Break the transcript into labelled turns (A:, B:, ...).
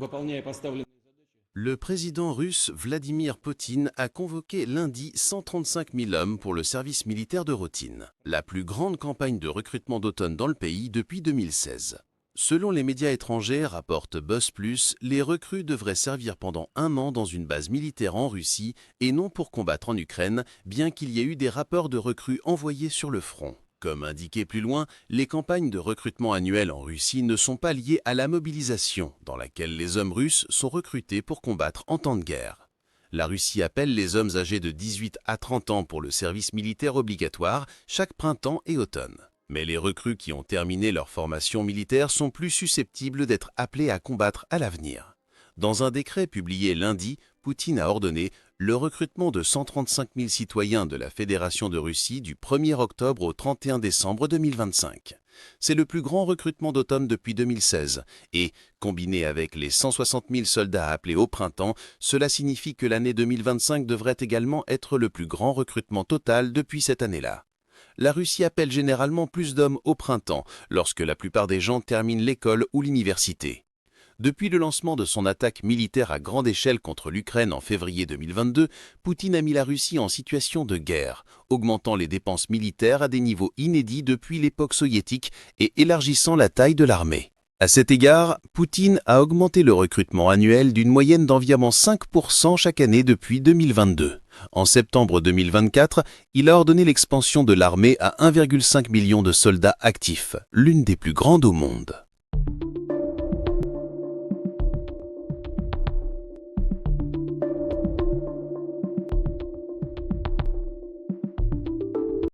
A: выполняя поставленные.
B: Le président russe Vladimir Poutine a convoqué lundi 135 000 hommes pour le service militaire de routine, la plus grande campagne de recrutement d'automne dans le pays depuis 2016. Selon les médias étrangers, rapporte BuzzPlus, les recrues devraient servir pendant 1 an dans une base militaire en Russie et non pour combattre en Ukraine, bien qu'il y ait eu des rapports de recrues envoyés sur le front. Comme indiqué plus loin, les campagnes de recrutement annuelles en Russie ne sont pas liées à la mobilisation, dans laquelle les hommes russes sont recrutés pour combattre en temps de guerre. La Russie appelle les hommes âgés de 18 à 30 ans pour le service militaire obligatoire chaque printemps et automne. Mais les recrues qui ont terminé leur formation militaire sont plus susceptibles d'être appelés à combattre à l'avenir. Dans un décret publié lundi, Poutine a ordonné le recrutement de 135 000 citoyens de la Fédération de Russie du 1er octobre au 31 décembre 2025. C'est le plus grand recrutement d'automne depuis 2016 et, combiné avec les 160 000 soldats appelés au printemps, cela signifie que l'année 2025 devrait également être le plus grand recrutement total depuis cette année-là. La Russie appelle généralement plus d'hommes au printemps, lorsque la plupart des gens terminent l'école ou l'université. Depuis le lancement de son attaque militaire à grande échelle contre l'Ukraine en février 2022, Poutine a mis la Russie en situation de guerre, augmentant les dépenses militaires à des niveaux inédits depuis l'époque soviétique et élargissant la taille de l'armée. À cet égard, Poutine a augmenté le recrutement annuel d'une moyenne d'environ 5% chaque année depuis 2022. En septembre 2024, il a ordonné l'expansion de l'armée à 1,5 million de soldats actifs, l'une des plus grandes au monde.